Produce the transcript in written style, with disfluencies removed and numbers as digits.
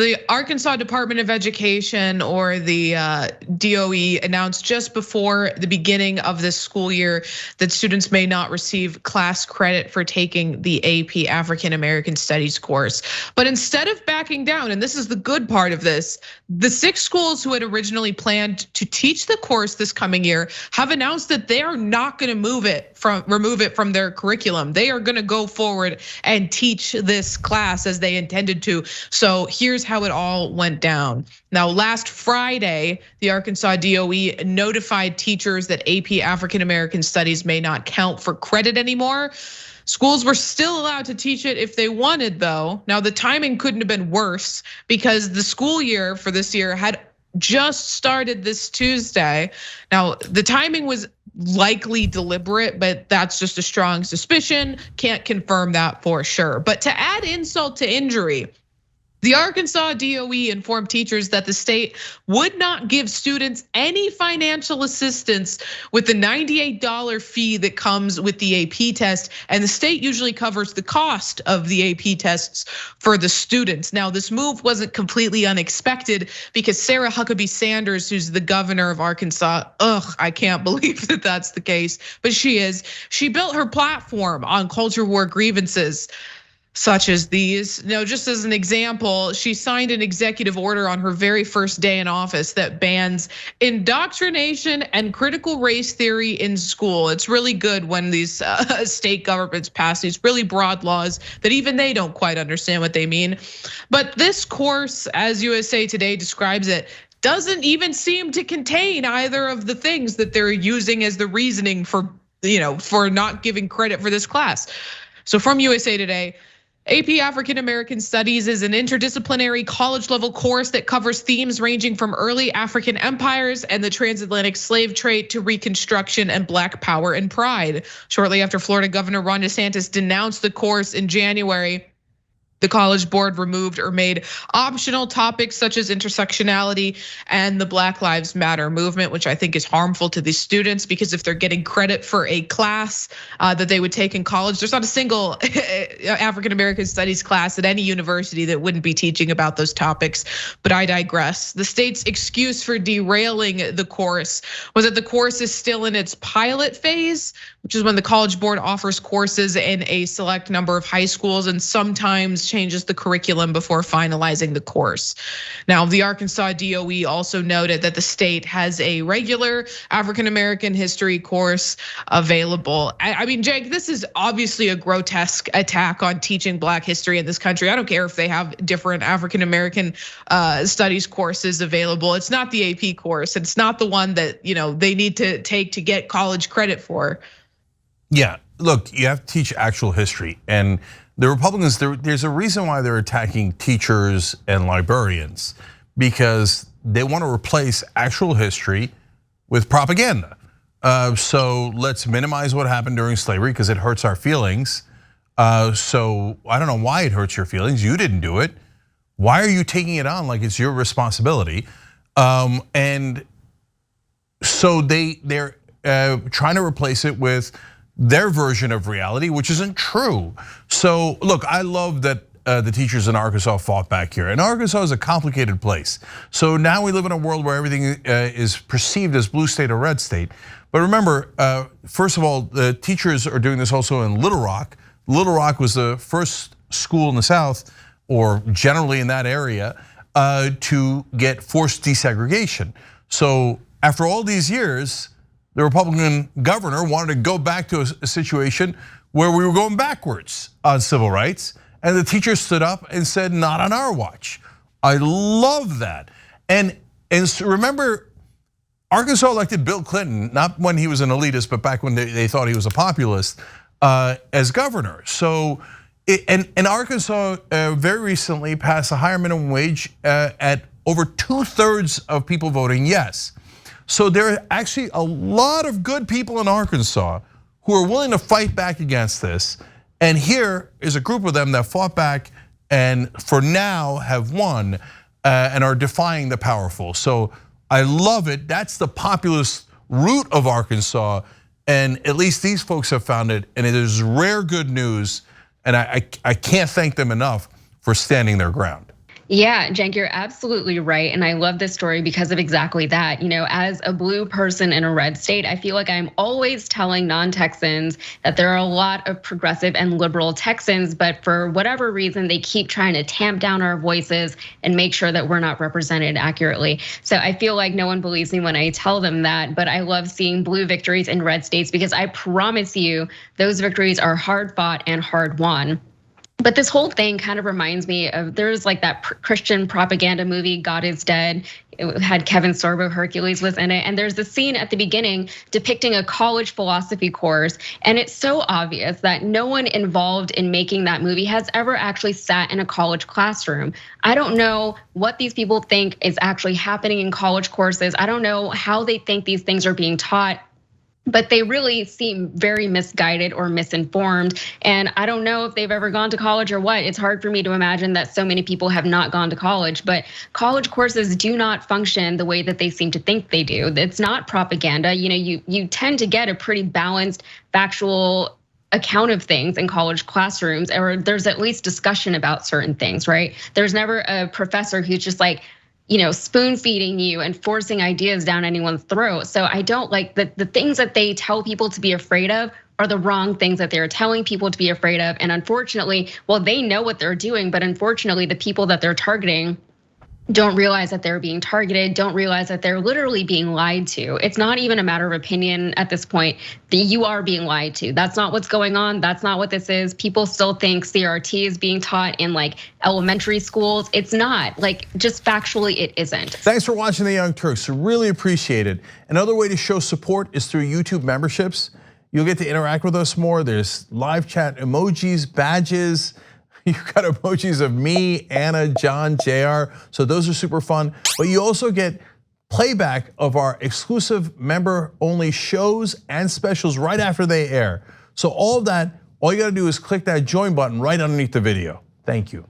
The Arkansas Department of Education, or the DOE, announced just before the beginning of this school year that students may not receive class credit for taking the AP African American Studies course. But instead of backing down, and this is the good part of this, the 6 schools who had originally planned to teach the course this coming year have announced that they are not going to remove it from their curriculum. They are going to go forward and teach this class as they intended to. So here's how it all went down. Now, last Friday, the Arkansas DOE notified teachers that AP African American Studies may not count for credit anymore. Schools were still allowed to teach it if they wanted, though. Now, the timing couldn't have been worse because the school year for this year had just started this Tuesday. Now, the timing was likely deliberate, but that's just a strong suspicion. Can't confirm that for sure. But to add insult to injury, the Arkansas DOE informed teachers that the state would not give students any financial assistance with the $98 fee that comes with the AP test, and the state usually covers the cost of the AP tests for the students. Now, this move wasn't completely unexpected because Sarah Huckabee Sanders, who's the governor of Arkansas, I can't believe that that's the case, but she is. She built her platform on culture war grievances such as these. Now, just as an example, she signed an executive order on her very first day in office that bans indoctrination and critical race theory in school. It's really good when these state governments pass these really broad laws that even they don't quite understand what they mean. But this course, as USA Today describes it, doesn't even seem to contain either of the things that they're using as the reasoning for not giving credit for this class. So from USA Today, AP African American Studies is an interdisciplinary college level course that covers themes ranging from early African empires and the transatlantic slave trade to Reconstruction and Black power and pride. Shortly after Florida Governor Ron DeSantis denounced the course in January, the College Board removed or made optional topics such as intersectionality and the Black Lives Matter movement, which I think is harmful to these students because if they're getting credit for a class that they would take in college, there's not a single African American Studies class at any university that wouldn't be teaching about those topics. But I digress. The state's excuse for derailing the course was that the course is still in its pilot phase, which is when the College Board offers courses in a select number of high schools and sometimes changes the curriculum before finalizing the course. Now, the Arkansas DOE also noted that the state has a regular African American history course available. I mean, Jake, this is obviously a grotesque attack on teaching Black history in this country. I don't care if they have different African American studies courses available. It's not the AP course. It's not the one that they need to take to get college credit for. Yeah, look, you have to teach actual history, and the Republicans, there's a reason why they're attacking teachers and librarians, because they want to replace actual history with propaganda. So let's minimize what happened during slavery because it hurts our feelings. So I don't know why it hurts your feelings. You didn't do it. Why are you taking it on like it's your responsibility? And so they're trying to replace it with their version of reality, which isn't true. So look, I love that the teachers in Arkansas fought back here. And Arkansas is a complicated place. So now we live in a world where everything is perceived as blue state or red state. But remember, first of all, the teachers are doing this also in Little Rock. Little Rock was the first school in the South, or generally in that area, to get forced desegregation. So after all these years, the Republican governor wanted to go back to a situation where we were going backwards on civil rights, and the teachers stood up and said, not on our watch. I love that. And remember, Arkansas elected Bill Clinton, not when he was an elitist, but back when they thought he was a populist, as governor. So, and Arkansas very recently passed a higher minimum wage at over 2/3 of people voting yes. So there are actually a lot of good people in Arkansas who are willing to fight back against this. And here is a group of them that fought back and for now have won and are defying the powerful. So I love it. That's the populist root of Arkansas. And at least these folks have found it. And it is rare good news. And I can't thank them enough for standing their ground. Yeah, Cenk, you're absolutely right. And I love this story because of exactly that. As a blue person in a red state, I feel like I'm always telling non-Texans that there are a lot of progressive and liberal Texans, but for whatever reason, they keep trying to tamp down our voices and make sure that we're not represented accurately. So I feel like no one believes me when I tell them that, but I love seeing blue victories in red states because I promise you those victories are hard fought and hard won. But this whole thing kind of reminds me of, there's like that Christian propaganda movie, God is Dead. It had Kevin Sorbo, Hercules was in it. And there's this scene at the beginning depicting a college philosophy course. And it's so obvious that no one involved in making that movie has ever actually sat in a college classroom. I don't know what these people think is actually happening in college courses. I don't know how they think these things are being taught, but they really seem very misguided or misinformed. And I don't know if they've ever gone to college or what. It's hard for me to imagine that so many people have not gone to college, but college courses do not function the way that they seem to think they do. It's not propaganda. You tend to get a pretty balanced, factual account of things in college classrooms, or there's at least discussion about certain things, right? There's never a professor who's just like, spoon feeding you and forcing ideas down anyone's throat. So I don't like the things that they tell people to be afraid of are the wrong things that they're telling people to be afraid of. And unfortunately, well, they know what they're doing, but unfortunately, the people that they're targeting don't realize that they're being targeted, don't realize that they're literally being lied to. It's not even a matter of opinion at this point. You are being lied to. That's not what's going on. That's not what this is. People still think CRT is being taught in like elementary schools. It's not, like, just factually it isn't. Thanks for watching The Young Turks, really appreciate it. Another way to show support is through YouTube memberships. You'll get to interact with us more. There's live chat emojis, badges. You've got emojis of me, Anna, John, JR. So those are super fun. But you also get playback of our exclusive member-only shows and specials right after they air. So all of that, all you gotta do is click that join button right underneath the video. Thank you.